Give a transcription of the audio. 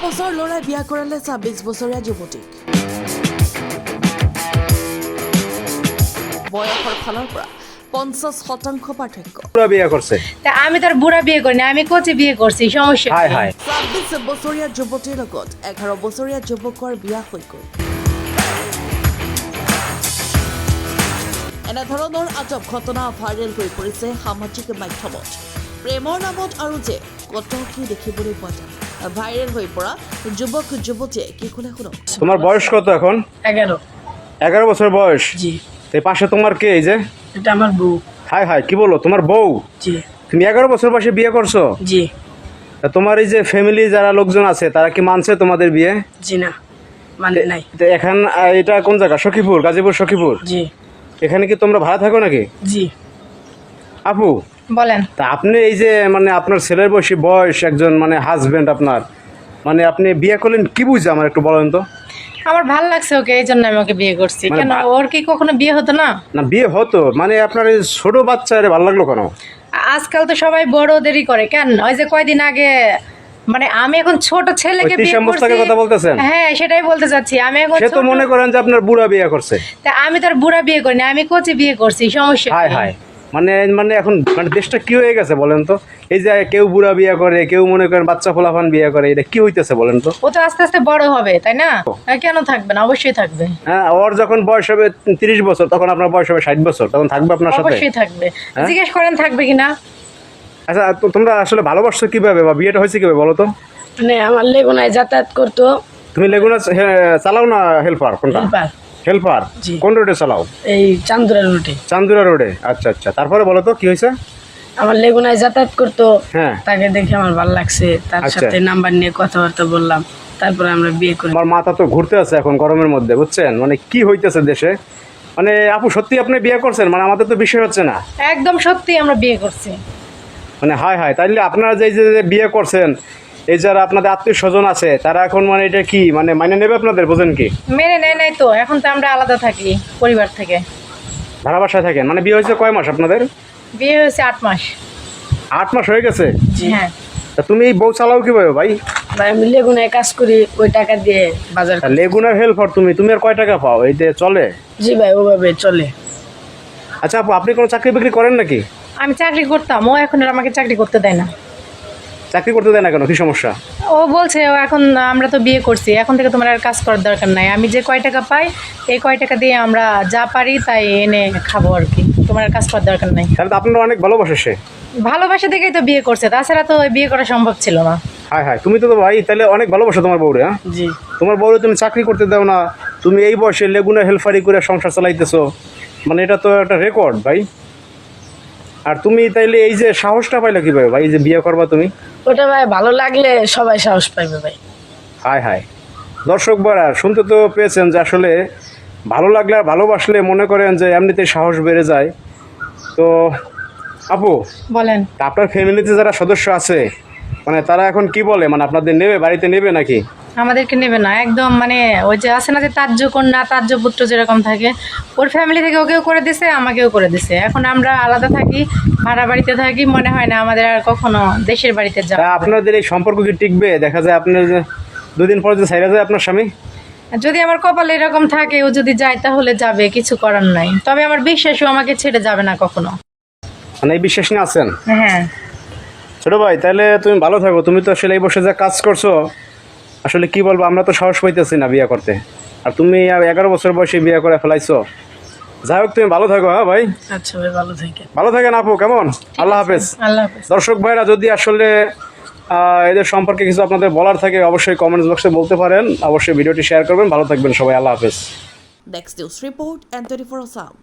বছৰ ল'ৰাই বিয়া কৰালে ২৬ বছৰীয়া যুৱতীক। বয়সৰ ফালৰ পৰা ৫০% পাৰ্থক্য। বুড়া বিয়ে করছে আমি তার বুড়া বিয়ে করিনি, আমি কচি বিয়ে করছি। সমস্যা হাই হাই ২৬ বছৰীয়া যুৱতীৰ লগত ১১ বছৰীয়া যুৱকৰ বিয়া হৈ গ'ল। এনেধৰণৰ আজব ঘটনা ভাইৰেল হৈ পৰিছে সামাজিক মাধ্যমত। প্ৰেমৰ নামত আৰু যে কত কি দেখিবলৈ পোৱা যায়। ভাইৰেল হৈ পৰা যুৱক যুৱতীয়ে কি ক'লে শুনক। তোমার বয়স কত এখন? 11। 11 বছর বয়স। জি। এই পাশে তোমার কে? এই যে এটা আমার বউ। হাই হাই কি বলো, তোমার বউ? জি। তুমি 11 বছর বয়সে বিয়ে করছো? জি। তা তোমার এই যে ফ্যামিলি যারা লোকজন আছে তারা কি মানছে তোমাদের বিয়ে? জি না, মানে নাই। তো এখন এটা কোন জায়গা? সখীপুর, গাজীপুর সখীপুর। জি। এখানে কি তোমরা ভাড়া থাকো নাকি? জি। আপু বলেন। তা আপনি এই যে মানে আপনার ছেলের বয়স একজন মানে হাজবেন্ড আপনার, মানে আপনি বিয়ে করলেন কি বুঝে আমার একটু বলেন তো। আমার ভালো লাগছে ওকে, এই জন্য আমি ওকে বিয়ে করছি। মানে কেন ওর কি কখনো বিয়ে হতো না? না বিয়ে হতো, মানে আপনার এই ছোট বাচ্চারে ভালো লাগলো কেন? আজকাল তো সবাই বড়দেরই করে। কেন ওই যে কয়দিন আগে, মানে আমি এখন ছোট ছেলেকে বিয়ে করছি। কথা বলতেছেন? হ্যাঁ সেটাই বলতে চাচ্ছি। আমি এখন সে তো মনে করেন যে আপনার বুড়া বিয়ে করছে। তা আমি তার বুড়া বিয়ে করিনি, আমি কচি বিয়ে করছি। সমস্যা হাই কি? হাই মানে মানে এখন মানে দেশটা কি হয়ে গেছে বলেন তো? এই যে কেউ বুড়া বিয়ে করে, কেউ মনে করেন বাচ্চা ফোলাফান বিয়ে করে, এটা কি হইতেছে বলেন তো? ও তো আস্তে আস্তে বড় হবে, তাই না? কেন থাকবে না? অবশ্যই থাকবে। হ্যাঁ, ওর যখন বয়স হবে 30 বছর, তখন আপনার বয়স হবে 60 বছর, তখন থাকবে আপনার সাথে? অবশ্যই থাকবে। হ্যাঁ? জিজ্ঞেস করেন থাকবে কিনা। আচ্ছা তো তোমরা আসলে ভালোবাসছো কিভাবে বা বিয়েটা হয়েছে কিভাবে বলো তো? মানে আমার লেগুনায় যাতায়াত করতো। তুমি লেগুনা চালাও না হেল্পার? কোনটা হেল্পার? জি। কোন রোডে চালাও? এই চান্দুরা রুটে। চান্দুরা রোডে। আচ্ছা আচ্ছা, তারপরে বলো তো কি হয়েছে? আমার লেগুনায় যাতায়াত করতো। হ্যাঁ। তাকে দেখে আমার ভালো লাগছে, তার আচ্ছা। সাথে নাম্বার নিয়ে কথাবার্তা বললাম, তারপরে আমরা বিয়ে করি। আমার মাথা তো ঘুরতে আছে এখন গরমের মধ্যে, বুঝছেন মানে কি হইতেছে দেশে। মানে আপু সত্যি আপনি বিয়ে করছেন? মানে আমাদের তো বিষয় হচ্ছে না। একদম সত্যি আমরা বিয়ে করছি। মানে হাই হাই, তাইলে আপনারা যে বিয়ে করছেন, এই যারা আপনাদের আত্মীয় স্বজন আছে তারা এখন মানে এটা কি মানে মাইনে নেবে আপনাদের? বোঝেন কি? মেনে নেয় নাই তো, এখন তো আমরা আলাদা থাকি পরিবার থেকে। ভাড়া বাসায় থাকেন? মানে বিয়ে হয়েছে কয় মাস আপনাদের? বিয়ে হয়েছে 8 মাস। 8 মাস হয়ে গেছে? হ্যাঁ। তা তুমি এই বউ চালাও কিভাবে ভাই? ভাই আমি লেগুনায় কাজ করি, ওই টাকা দিয়ে বাজার করি। লেগুনার হেল্পার তুমি আর কয় টাকা পাও? এইতে চলে? জি ভাই, ওভাবে চলে। আচ্ছা আপু, আপনি কোনো চাকরি বাকরি করেন নাকি? আমি চাকরি করতাম, ও এখন আর আমাকে চাকরি করতে দেয় না। চাকরি করতে দেয় না কেন? কি সমস্যা? ও বলছে ও এখন, আমরা তো বিয়ে করছি, এখন থেকে তোমার আর কাজ করার দরকার নাই। আমি যে কয় টাকা পাই এই কয় টাকা দিয়ে আমরা যা পারি তাই এনে খাবো আর কি, তোমার আর কাজ করার দরকার নাই। তাহলে তো আপনারা অনেক ভালোবাসে সে। ভালোবাসা দেখেই তো বিয়ে করছে, তাছাড়া তো বিয়ে করা সম্ভব ছিল না। হাই হাই, তুমি তো ভাই তাহলে অনেক ভালোবাসো তোমার বউরে। হ্যাঁ, জি। তোমার বউরে তুমি চাকরি করতে দাও না, তুমি এই বয়সে লেগুনা হেল্পারি করে সংসার চালাইতেছো, মানে এটা তো একটা রেকর্ড ভাই। আর তুমি তাইলে এই যে সাহসটা পাইলে কিভাবে ভাই, এই যে বিয়ে করবা তুমি? ওটা ভাই ভালো লাগলে সবাই সাহস পাইবে ভাই। হাই হাই, দর্শক ভাইরা শুনতে তো পেয়েছেন যে আসলে ভালো লাগলে আর ভালোবাসলে মনে করেন যে এমনিতে সাহস বেড়ে যায়। তো আপু বলেন। তা আপনার ফ্যামিলিতে যারা সদস্য আছে মানে তারা এখন কি বলে, মানে আপনাদের নেবে, বাড়িতে নেবে নাকি? আমাদেরকে নেবে না একদম, মানে ওই যে আছে না যে তার্য কন্যা তার্য পুত্র যেরকম থাকে, ওর ফ্যামিলি থেকে ওকেও করে দিছে আমাকেও করে দিছে। এখন আমরা আলাদা থাকি, ভাড়া বাড়িতে থাকি, মনে হয় না আমাদের আর কখনো দেশের বাড়িতে তা যাওয়া। আপনাদের এই সম্পর্ক কি টিকবে? দেখা যায় আপনার যে 2 দিন পরে যে ছাইরা যায় আপনার স্বামী। যদি আমার কপালে এরকম থাকে, ও যদি যায় তাহলে যাবে, কিছু করার নাই। তবে আমার বিশ্বাসও আমাকে ছেড়ে যাবে না কখনো। মানে এই বিশ্বাস নিয়ে আছেন? হ্যাঁ। ছোট ভাই তাহলে তুমি ভালো থাকো। তুমি তো আসলে এই বসে যা কাজ করছো, আসলে কি বলবো, আমরা তো সাহস পাইতেছি না বিয়ে করতে, আর তুমি 11 বছর বয়সে বিয়ে করে ফেলাইছো। যাই হোক তুমি ভালো থাকো। হ্যাঁ ভাই, আচ্ছা ভাই, ভালো থাকেন। ভালো থাকেন আপু। কেমন? আল্লাহ হাফেজ। আল্লাহ হাফেজ। দর্শক ভাইরা যদি আসলে এদের সম্পর্কে কিছু আপনাদের বলার থাকে অবশ্যই কমেন্টস বক্সে বলতে পারেন। অবশ্যই ভিডিওটি শেয়ার করবেন। ভালো থাকবেন সবাই। আল্লাহ হাফেজ। Next News Report and 24 Assam.